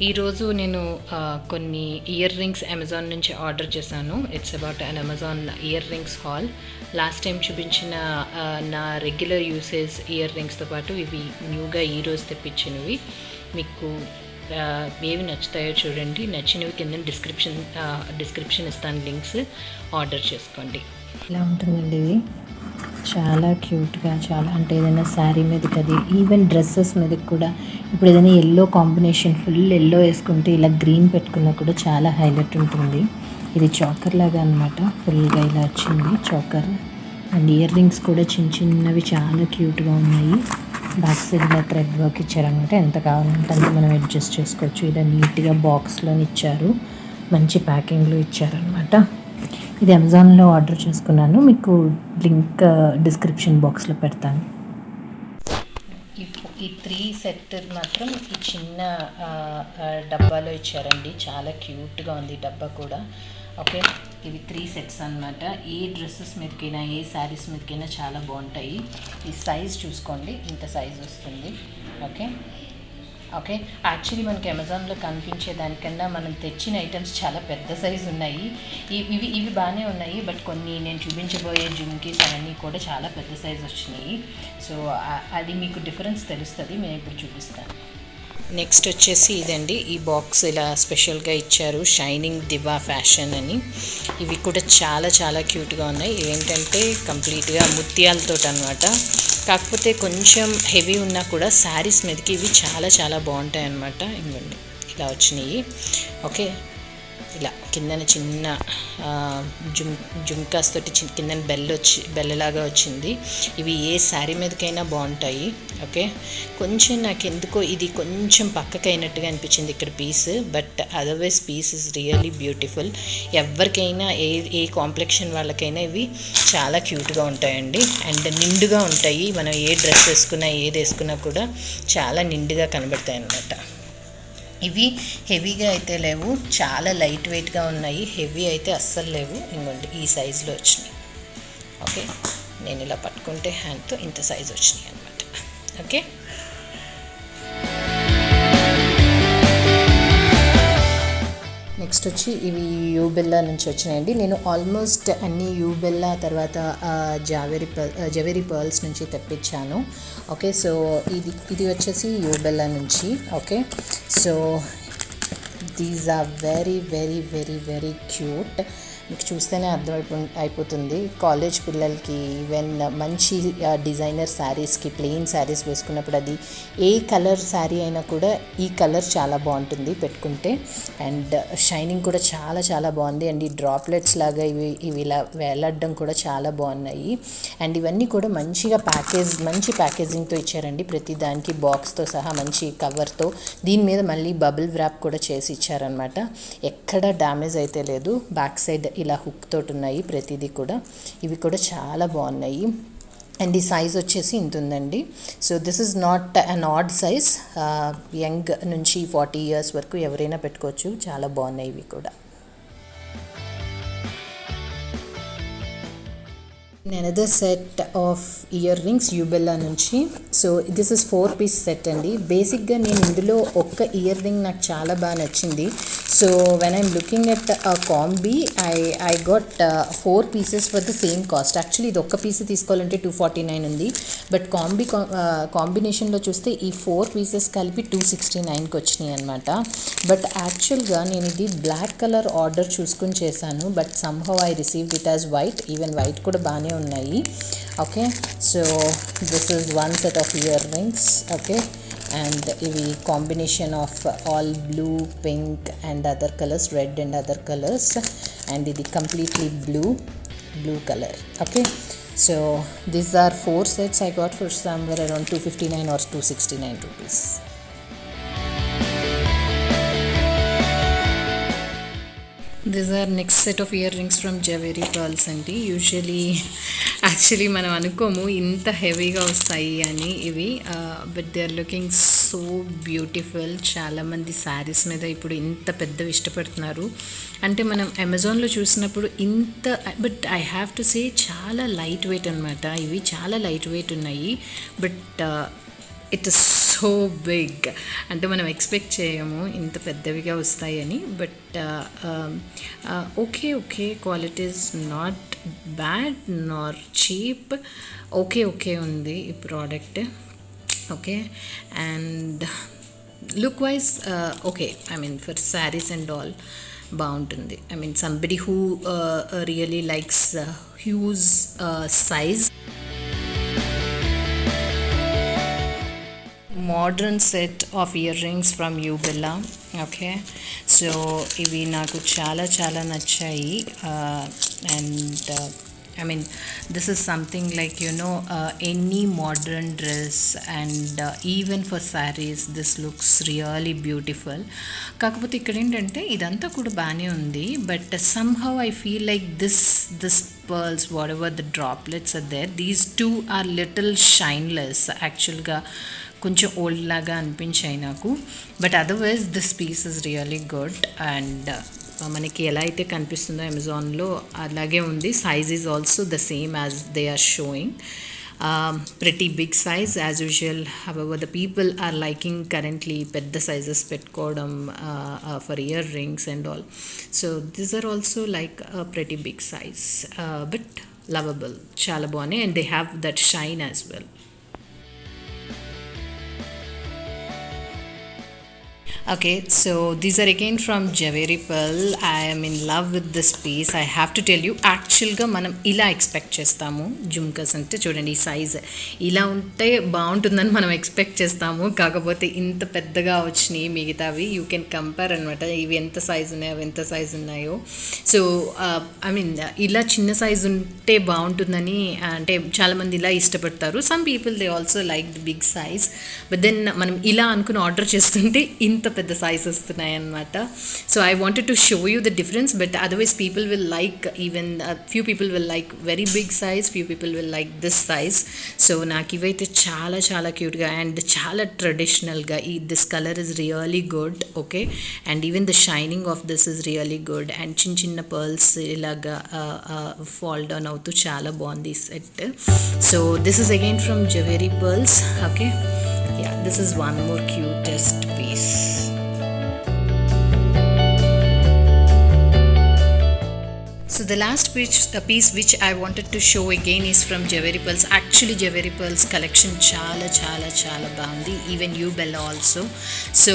ఈరోజు నేను కొన్ని ఇయర్ రింగ్స్ అమెజాన్ నుంచి ఆర్డర్ చేశాను. It's about an Amazon ear rings hall. Last time చూపించిన నా రెగ్యులర్ యూసేజ్ ఇయర్ రింగ్స్తో పాటు ఇవి న్యూగా ఈరోజు తెప్పించినవి. మీకు ఏవి నచ్చుతాయో చూడండి. నచ్చినవి కింద డిస్క్రిప్షన్ ఇస్తాను, లింక్స్. ఆర్డర్ చేసుకోండి. ఇలా ఉంటుందండి ఇది. చాలా క్యూట్గా, చాలా అంటే ఏదైనా శారీ మీదకి, అది ఈవెన్ డ్రెస్సెస్ మీదకి కూడా. ఇప్పుడు ఏదైనా ఎల్లో కాంబినేషన్, ఫుల్ ఎల్లో వేసుకుంటే ఇలా గ్రీన్ పెట్టుకున్నా కూడా చాలా హైలైట్ ఉంటుంది. ఇది చాకర్ లాగా అనమాట, ఫుల్గా ఇలా వచ్చింది చాకర్. అండ్ ఇయర్ రింగ్స్ కూడా చిన్న చిన్నవి చాలా క్యూట్గా ఉన్నాయి. బ్యాక్ సైడ్ ఇలా థ్రెడ్ వర్క్ ఇచ్చారనమాట. ఎంత కావాలంటే అంత మనం అడ్జస్ట్ చేసుకోవచ్చు. ఇలా నీట్గా బాక్స్లో ఇచ్చారు, మంచి ప్యాకింగ్లో ఇచ్చారనమాట. ఇది అమెజాన్లో ఆర్డర్ చేసుకున్నాను, మీకు లింక్ డిస్క్రిప్షన్ బాక్స్లో పెడతాను. ఈ 3 సెట్ మాత్రం ఈ చిన్న డబ్బాలో ఇచ్చారండి. చాలా క్యూట్గా ఉంది డబ్బా కూడా. ఓకే, ఇవి 3 సెట్స్ అనమాట. ఏ డ్రెస్సెస్ మీదకైనా, ఏ శారీస్ మీదకైనా చాలా బాగుంటాయి. ఈ సైజ్ చూసుకోండి, ఇంత సైజ్ వస్తుంది. ఓకే ఓకే యాక్చువల్లీ మనకి అమెజాన్లో కనిపించే దానికన్నా మనం తెచ్చిన ఐటమ్స్ చాలా పెద్ద సైజు ఉన్నాయి. ఇవి బాగానే ఉన్నాయి, బట్ కొన్ని నేను చూపించబోయే జుమ్కీస్ అవన్నీ కూడా చాలా పెద్ద సైజు వచ్చినాయి. సో అది మీకు డిఫరెన్స్ తెలుస్తుంది, నేను ఇప్పుడు చూపిస్తాను. నెక్స్ట్ వచ్చేసి ఇదండి, ఈ బాక్స్ ఇలా స్పెషల్గా ఇచ్చారు, షైనింగ్ దివా ఫ్యాషన్ అని. ఇవి కూడా చాలా చాలా క్యూట్గా ఉన్నాయి. ఇవేంటంటే కంప్లీట్గా ముత్యాలతో అనమాట. కాకపోతే కొంచెం హెవీ ఉన్నా కూడా శారీస్ మీదకి ఇవి చాలా చాలా బాగుంటాయి అన్నమాట. ఇవ్వండి ఇలా వచ్చినాయి. ఓకే, ఇలా కిందన చిన్న జుమ్కాస్ తోటి కిందన బెల్లలాగా వచ్చింది. ఇవి ఏ శారీ మీదకైనా బాగుంటాయి. ఓకే, కొంచెం నాకు ఎందుకో ఇది కొంచెం పక్కకైనట్టుగా అనిపించింది ఇక్కడ piece, but otherwise piece is really beautiful. ఎవరికైనా ఏ కాంప్లెక్షన్ వాళ్ళకైనా ఇవి చాలా క్యూట్గా ఉంటాయండి. అండ్ నిండుగా ఉంటాయి. మనం ఏ డ్రెస్ వేసుకున్నా, ఏది వేసుకున్నా కూడా చాలా నిండుగా కనబడతాయి అన్నమాట. ఇవి హెవీగా అయితే లేవు, చాలా లైట్ వెయిట్గా ఉన్నాయి. హెవీ అయితే అస్సలు లేవు. ఇంకోండి ఈ సైజులో వచ్చినాయి. ఓకే, నేను ఇలా పట్టుకుంటే హ్యాండ్తో ఇంత సైజు వచ్చినాయి అన్నమాట. ఓకే, నెక్స్ట్ వచ్చి ఇవి యూబెల్లా నుంచి వచ్చినాయండి. నేను ఆల్మోస్ట్ అన్ని యూబెల్లా తర్వాత జవేరీ పర్ల్స్ నుంచి తెప్పించాను. ఓకే, సో ఇది వచ్చేసి యూబెల్లా నుంచి. Okay, so these are very very very very cute. మీకు చూస్తేనే అయిపోతుంది. కాలేజ్ పిల్లలకి ఈవెన్ మంచి డిజైనర్ శారీస్కి, ప్లెయిన్ శారీస్ వేసుకున్నప్పుడు అది ఏ కలర్ శారీ అయినా కూడా ఈ కలర్ చాలా బాగుంటుంది పెట్టుకుంటే. అండ్ షైనింగ్ కూడా చాలా చాలా బాగుంది. అండ్ ఈ డ్రాప్లెట్స్ లాగా ఇవి ఇలా వేలాడడం కూడా చాలా బాగున్నాయి. అండ్ ఇవన్నీ కూడా మంచిగా మంచి ప్యాకేజింగ్తో ఇచ్చారండి. ప్రతి దానికి బాక్స్తో సహా మంచి కవర్తో. దీని మీద మళ్ళీ బబుల్ వ్రాప్ కూడా చేసి ఇచ్చారనమాట. ఎక్కడ డ్యామేజ్ అయితే లేదు. బ్యాక్ సైడ్ ఇలా హుక్ తోటి ఉన్నాయి ప్రతిదీ కూడా. ఇవి కూడా చాలా బాగున్నాయి. అండ్ ఈ సైజ్ వచ్చేసి ఇంత ఉందండి. So this is not an add size. Young నుంచి 40 years వరకు ఎవరైనా పెట్టుకోవచ్చు. చాలా బాగున్నాయి ఇవి కూడా. Another set of earrings Yubella నుంచి. So this is 4-piece set అండి. బేసిక్గా నేను ఇందులో ఒక్క ఇయర్ రింగ్ నాకు చాలా బాగా నచ్చింది. So when I'm looking at combi, I got 4 pieces for the same cost. Actually ఇది ఒక్క పీస్ తీసుకోవాలంటే 249 ఉంది, బట్ కాంబినేషన్లో చూస్తే ఈ 4 pieces కలిపి 269కి వచ్చినాయి అనమాట. బట్ యాక్చువల్గా నేను ఇది బ్లాక్ కలర్ ఆర్డర్ చూసుకుని చేశాను, but somehow I received it as white. Even white కూడా బాగానే ఉన్నాయి. Okay, so this is 1 set of earrings. Okay, and ఇవి combination of all blue, pink and other colours, red and other colours. And ఇది completely blue colour. Okay, so these are 4 sets I got for somewhere around 259 or 269 rupees. These are next set of earrings from Jewelry Pearls అండి. Actually మనం అనుకోము ఇంత హెవీగా వస్తాయి అని ఇవి, but they are looking so beautiful. చాలామంది శారీస్ మీద ఇప్పుడు ఇంత పెద్దవి ఇష్టపడుతున్నారు. అంటే మనం అమెజాన్లో చూసినప్పుడు ఇంత, but I have to say చాలా లైట్ వెయిట్ అనమాట. ఇవి చాలా లైట్ వెయిట్ ఉన్నాయి, but it is so big. అంటే మనం ఎక్స్పెక్ట్ చేయము ఇంత పెద్దవిగా వస్తాయని. But okay okay, quality is not bad nor cheap. Okay ఉంది ఈ product. Okay, and look wise okay, I mean for saris and all బాగుంటుంది. I mean somebody who really likes huge size. Modern set of earrings from యూబెల్లా. Okay, so ఇవి నాకు చాలా చాలా నచ్చాయి. And I mean, this is something like, any modern dress and even for sarees, this looks really beautiful. కాకపోతే ఇక్కడ ఏంటంటే ఇదంతా కూడా బాగానే ఉంది, but somehow I feel like this pearls, whatever the droplets are there, these two are little shineless. యాక్చువల్గా కొంచెం old లాగా అనిపించాయి నాకు. But otherwise this piece is really good. And మనకి ఎలా అయితే కనిపిస్తుందో అమెజాన్లో అలాగే ఉంది. Size is also the same as they are showing. pretty big size as usual. However, the people are liking currently పెద్ద సైజెస్ పెట్టుకోవడం for earrings and all. So these are also like a pretty big size, but lovable. చాలా బాగున్నాయి, and they have that shine as well. Okay, so these are again from Jhaveri Pearl. I am in love with this piece. I have to tell you, యాక్చువల్గా మనం ఇలా expect చేస్తాము జుమ్కస్ అంటే. చూడండి ఈ size ఇలా ఉంటే బాగుంటుందని మనం ఎక్స్పెక్ట్ చేస్తాము, కాకపోతే ఇంత పెద్దగా వచ్చినాయి మిగతావి. యూ కెన్ కంపేర్ అనమాట, ఇవి ఎంత సైజ్ ఉన్నాయో అవి ఎంత సైజ్ ఉన్నాయో. సో ఐ మీన్ ఇలా చిన్న సైజ్ ఉంటే బాగుంటుందని, అంటే చాలామంది ఇలా ఇష్టపడతారు. Some people they also like the big size. But then మనం ఇలా అనుకుని ఆర్డర్ చేస్తుంటే ఇంత పెద్ద సైజ్ వస్తున్నాయి అన్నమాట. So I wanted to show you the difference, but otherwise people will like, even few people will like very big size, few people will like this size. So నాకు ఇవైతే చాలా చాలా క్యూట్గా అండ్ చాలా ట్రెడిషనల్గా, this colour is really good. Okay, and even the shining of this is really good. And చిన్న చిన్న pearls ఇలాగా ఫాల్ డౌన్ అవుతూ చాలా బాగుంది set. So this is again from Zaveri pearls. Okay, yeah, this is one more cutest piece. So the last piece which I wanted to show again is from Jhaveri Pearls. Actually Jhaveri Pearls collection చాలా చాలా చాలా బాగుంది, even you Bella also. So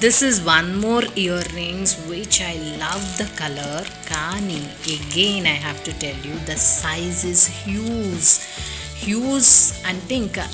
this is one more earrings which I love the color, కానీ again I have to tell you the size is huge. Huge అంటే ఇంకా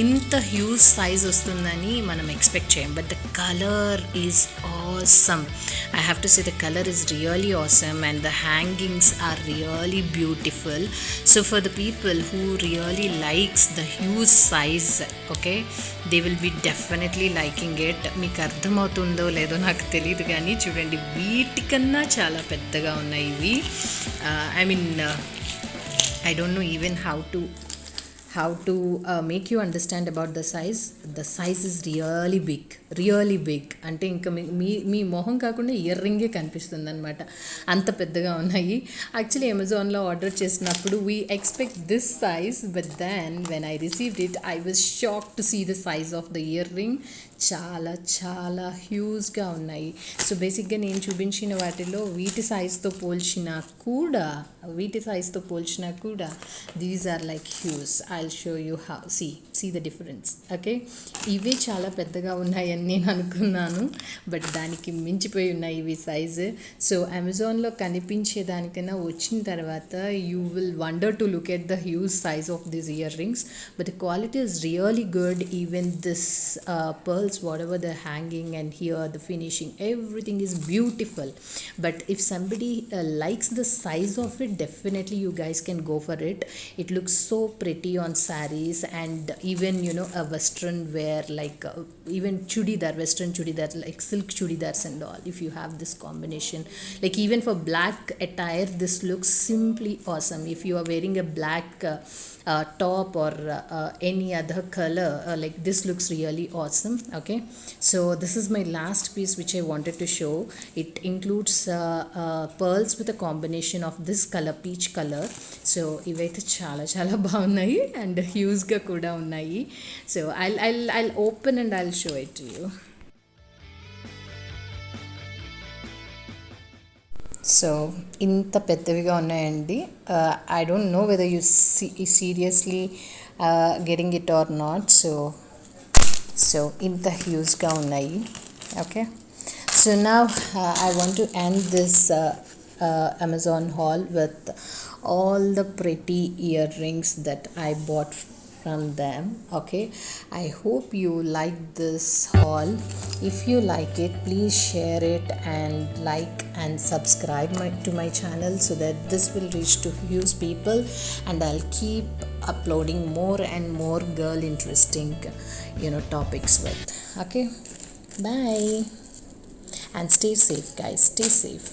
ఇంత huge size వస్తుందని మనం ఎక్స్పెక్ట్ చేయం, but the colour is awesome. I have to say the colour is really awesome and the hangings are really beautiful. So for the people who really likes the huge size, okay, they will be definitely liking it. మీకు అర్థమవుతుందో లేదో నాకు తెలియదు, కానీ చూడండి వీటికన్నా చాలా పెద్దగా ఉన్నాయి ఇవి. I mean I don't know even how to make you understand about the size. The size is really big. అంటే ఇంకా మీ మొహం కాకుండా ఇయర్ రింగే కనిపిస్తుంది అనమాట, అంత పెద్దగా ఉన్నాయి. యాక్చువల్లీ అమెజాన్లో ఆర్డర్ చేసినప్పుడు we expect this size, but then when I received it I was shock to see the size of the earring. చాలా చాలా హ్యూజ్గా ఉన్నాయి. సో బేసిక్గా నేను చూపించిన వాటిలో వీటి సైజ్తో పోల్చినా కూడా these are like huge. I'll show you how see the difference. Okay, ఇవే చాలా పెద్దగా ఉన్నాయని నేను అనుకున్నాను, బట్ దానికి మించిపోయి ఉన్నాయి ఇవి సైజు. సో అమెజాన్లో కనిపించే దానికన్నా వచ్చిన తర్వాత you will wonder to look at the huge size of these ear rings, but the quality is really good. Even this pearls, whatever the hanging and here the finishing, everything is beautiful. But if somebody likes the size of it, definitely you guys can go for it. It looks so pretty on sarees and even a western wear, like even western chudidar, like silk chudidars and all. If you have this combination, like even for black attire, this looks simply awesome. If you are wearing a black top or any other color, like this looks really awesome. Okay, so this is my last piece which I wanted to show. It includes pearls with a combination of this color, peach color. So ఇవైతే చాలా చాలా బాగున్నాయి and హ్యూజ్గా కూడా ఉన్నాయి. So I'll open and I'll show it to you. So ఇంత పెద్దవిగా ఉన్నాయండి. I don't know whether you seriously getting it or not. So ఇంత హ్యూజ్గా ఉన్నాయి. Okay, so now I want to end this Amazon haul with all the pretty earrings that I bought from them. Okay, I hope you like this haul. If you like it, please share it and like and subscribe to my channel so that this will reach to huge people, and I'll keep uploading more and more girl interesting topics with. Okay, bye and stay safe guys, stay safe.